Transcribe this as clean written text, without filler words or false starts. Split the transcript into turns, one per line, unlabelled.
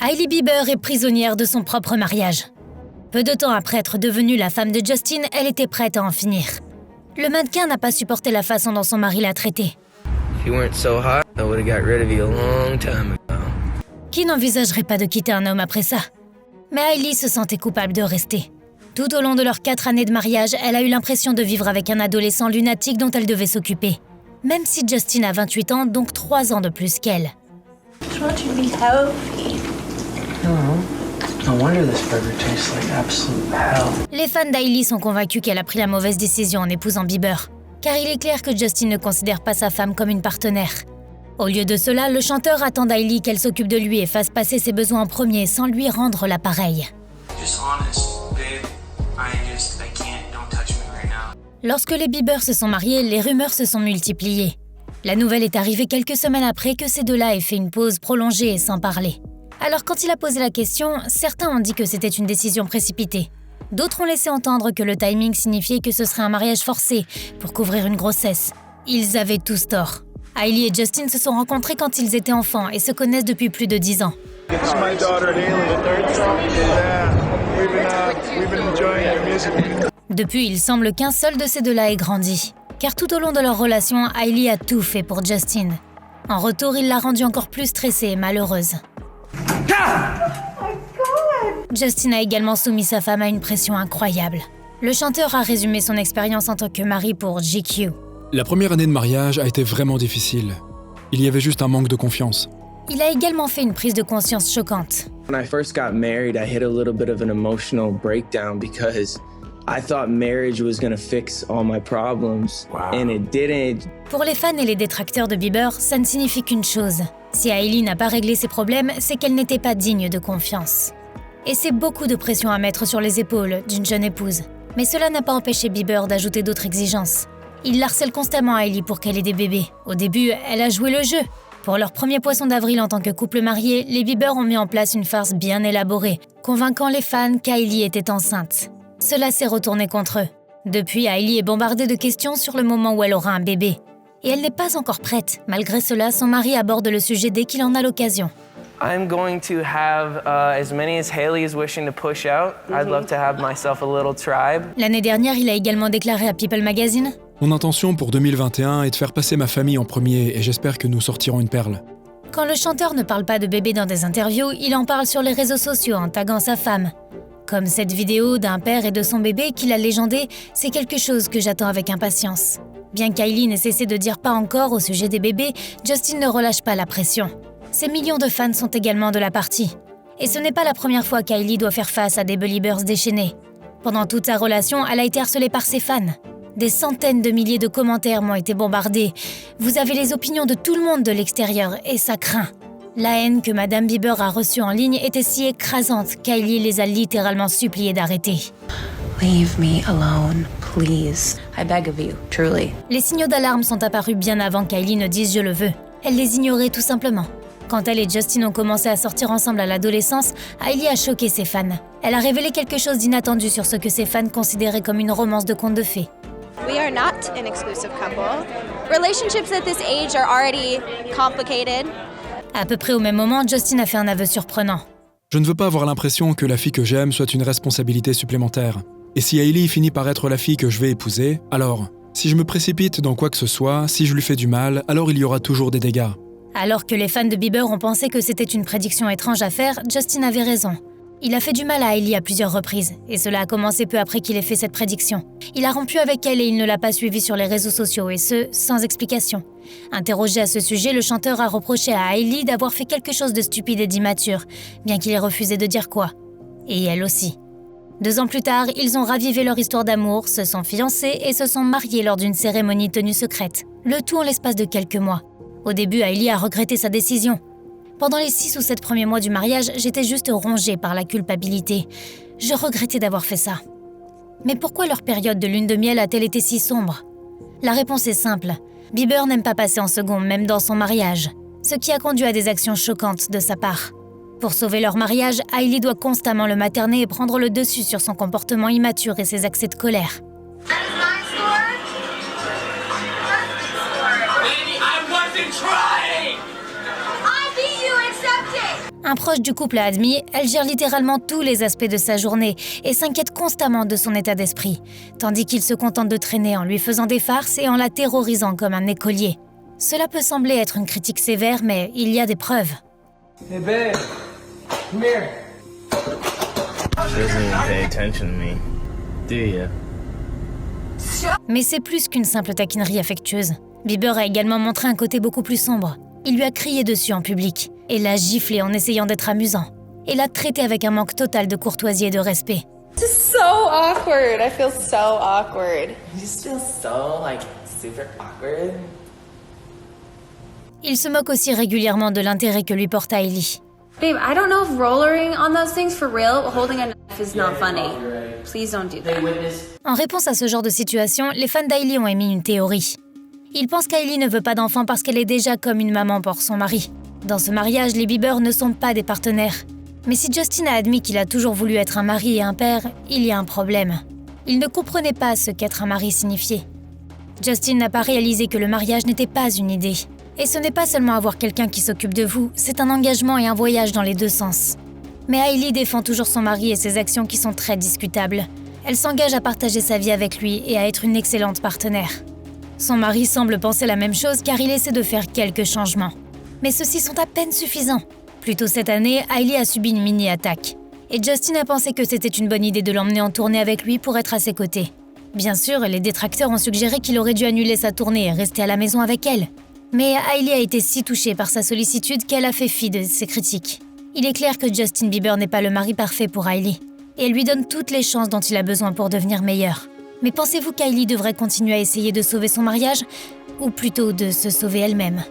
Hailey Bieber est prisonnière de son propre mariage. Peu de temps après être devenue la femme de Justin, elle était prête à en finir. Le mannequin n'a pas supporté la façon dont son mari l'a traitée. Qui n'envisagerait pas de quitter un homme après ça? Mais Hailey se sentait coupable de rester. Tout au long de leurs 4 années de mariage, elle a eu l'impression de vivre avec un adolescent lunatique dont elle devait s'occuper. Même si Justin a 28 ans, donc 3 ans de plus qu'elle. Les fans d'Hailey sont convaincus qu'elle a pris la mauvaise décision en épousant Bieber, car il est clair que Justin ne considère pas sa femme comme une partenaire. Au lieu de cela, le chanteur attend d'Hailey qu'elle s'occupe de lui et fasse passer ses besoins en premier sans lui rendre l'appareil. Lorsque les Bieber se sont mariés, les rumeurs se sont multipliées. La nouvelle est arrivée quelques semaines après que ces deux-là aient fait une pause prolongée et sans parler. Alors quand il a posé la question, certains ont dit que c'était une décision précipitée. D'autres ont laissé entendre que le timing signifiait que ce serait un mariage forcé pour couvrir une grossesse. Ils avaient tous tort. Hailey et Justin se sont rencontrés quand ils étaient enfants et se connaissent depuis plus de 10 ans. Depuis, il semble qu'un seul de ces deux-là ait grandi. Car tout au long de leur relation, Hailey a tout fait pour Justin. En retour, il l'a rendue encore plus stressée et malheureuse. Justin a également soumis sa femme à une pression incroyable. Le chanteur a résumé son expérience en tant que mari pour GQ.
La première année de mariage a été vraiment difficile. Il y avait juste un manque de confiance.
Il a également fait une prise de conscience choquante.
When I first got married, I hit a little bit of an emotional breakdown because I thought marriage was going to fix all my problems, and it didn't.
Pour les fans et les détracteurs de Bieber, ça ne signifie qu'une chose. Si Hailey n'a pas réglé ses problèmes, c'est qu'elle n'était pas digne de confiance. Et c'est beaucoup de pression à mettre sur les épaules d'une jeune épouse. Mais cela n'a pas empêché Bieber d'ajouter d'autres exigences. Il harcèle constamment Hailey pour qu'elle ait des bébés. Au début, elle a joué le jeu. Pour leur premier poisson d'avril en tant que couple marié, les Bieber ont mis en place une farce bien élaborée, convainquant les fans qu'Hailey était enceinte. Cela s'est retourné contre eux. Depuis, Hailey est bombardée de questions sur le moment où elle aura un bébé. Et elle n'est pas encore prête. Malgré cela, son mari aborde le sujet dès qu'il en a l'occasion.
I'm going to have as many as Hailey is wishing to push out. I'd love to have myself a little tribe.
L'année dernière, il a également déclaré à People Magazine:
Mon intention pour 2021 est de faire passer ma famille en premier et j'espère que nous sortirons une perle.
Quand le chanteur ne parle pas de bébé dans des interviews, il en parle sur les réseaux sociaux en taguant sa femme. Comme cette vidéo d'un père et de son bébé qu'il a légendé, c'est quelque chose que j'attends avec impatience. Bien qu'Hailey n'ait cessé de dire pas encore au sujet des bébés, Justin ne relâche pas la pression. Ces millions de fans sont également de la partie. Et ce n'est pas la première fois qu'Hailey doit faire face à des believers déchaînés. Pendant toute sa relation, elle a été harcelée par ses fans. Des centaines de milliers de commentaires m'ont été bombardés. Vous avez les opinions de tout le monde de l'extérieur et ça craint. La haine que Madame Bieber a reçue en ligne était si écrasante qu'Hailey les a littéralement suppliés d'arrêter.
Leave me alone, please. I beg of you, truly.
Les signaux d'alarme sont apparus bien avant qu'Hailey ne dise « je le veux ». Elle les ignorait tout simplement. Quand elle et Justin ont commencé à sortir ensemble à l'adolescence, Hailey a choqué ses fans. Elle a révélé quelque chose d'inattendu sur ce que ses fans considéraient comme une romance de conte de fées.
We are not an exclusive couple. Relationships at this age are already complicated.
À peu près au même moment, Justin a fait un aveu surprenant.
Je ne veux pas avoir l'impression que la fille que j'aime soit une responsabilité supplémentaire. Et si Hailey finit par être la fille que je vais épouser, alors, si je me précipite dans quoi que ce soit, si je lui fais du mal, alors il y aura toujours des dégâts.
Alors que les fans de Bieber ont pensé que c'était une prédiction étrange à faire, Justin avait raison. Il a fait du mal à Hailey à plusieurs reprises, et cela a commencé peu après qu'il ait fait cette prédiction. Il a rompu avec elle et il ne l'a pas suivie sur les réseaux sociaux, et ce, sans explication. Interrogé à ce sujet, le chanteur a reproché à Hailey d'avoir fait quelque chose de stupide et d'immature, bien qu'il ait refusé de dire quoi. Et elle aussi. 2 ans plus tard, ils ont ravivé leur histoire d'amour, se sont fiancés et se sont mariés lors d'une cérémonie tenue secrète. Le tout en l'espace de quelques mois. Au début, Hailey a regretté sa décision. Pendant les 6 ou 7 premiers mois du mariage, j'étais juste rongée par la culpabilité. Je regrettais d'avoir fait ça. Mais pourquoi leur période de lune de miel a-t-elle été si sombre? La réponse est simple. Bieber n'aime pas passer en second, même dans son mariage. Ce qui a conduit à des actions choquantes de sa part. Pour sauver leur mariage, Hailey doit constamment le materner et prendre le dessus sur son comportement immature et ses accès de colère. Un proche du couple a admis, elle gère littéralement tous les aspects de sa journée et s'inquiète constamment de son état d'esprit, tandis qu'il se contente de traîner en lui faisant des farces et en la terrorisant comme un écolier. Cela peut sembler être une critique sévère, mais il y a des preuves.
Hey babe, come here.
She doesn't even pay attention to me. Do you?
Mais c'est plus qu'une simple taquinerie affectueuse. Bieber a également montré un côté beaucoup plus sombre. Il lui a crié dessus en public, et l'a giflé en essayant d'être amusant, et l'a traité avec un manque total de courtoisie et de respect.
This is so awkward. I feel so awkward.
You just feel so, super awkward.
Il se moque aussi régulièrement de l'intérêt que lui porte Hailey.
Babe, I don't know if rollering on those things for real, holding a knife is not funny. Please don't do that.
En réponse à ce genre de situation, les fans d'Hailey ont émis une théorie. Ils pensent qu'Hailey ne veut pas d'enfant parce qu'elle est déjà comme une maman pour son mari. Dans ce mariage, les Bieber ne sont pas des partenaires. Mais si Justin a admis qu'il a toujours voulu être un mari et un père, il y a un problème. Il ne comprenait pas ce qu'être un mari signifiait. Justin n'a pas réalisé que le mariage n'était pas une idée. Et ce n'est pas seulement avoir quelqu'un qui s'occupe de vous, c'est un engagement et un voyage dans les deux sens. Mais Hailey défend toujours son mari et ses actions qui sont très discutables. Elle s'engage à partager sa vie avec lui et à être une excellente partenaire. Son mari semble penser la même chose car il essaie de faire quelques changements. Mais ceux-ci sont à peine suffisants. Plus tôt cette année, Hailey a subi une mini-attaque. Et Justin a pensé que c'était une bonne idée de l'emmener en tournée avec lui pour être à ses côtés. Bien sûr, les détracteurs ont suggéré qu'il aurait dû annuler sa tournée et rester à la maison avec elle. Mais Hailey a été si touchée par sa sollicitude qu'elle a fait fi de ses critiques. Il est clair que Justin Bieber n'est pas le mari parfait pour Hailey. Et elle lui donne toutes les chances dont il a besoin pour devenir meilleur. Mais pensez-vous qu'Hailey devrait continuer à essayer de sauver son mariage ? Ou plutôt de se sauver elle-même ?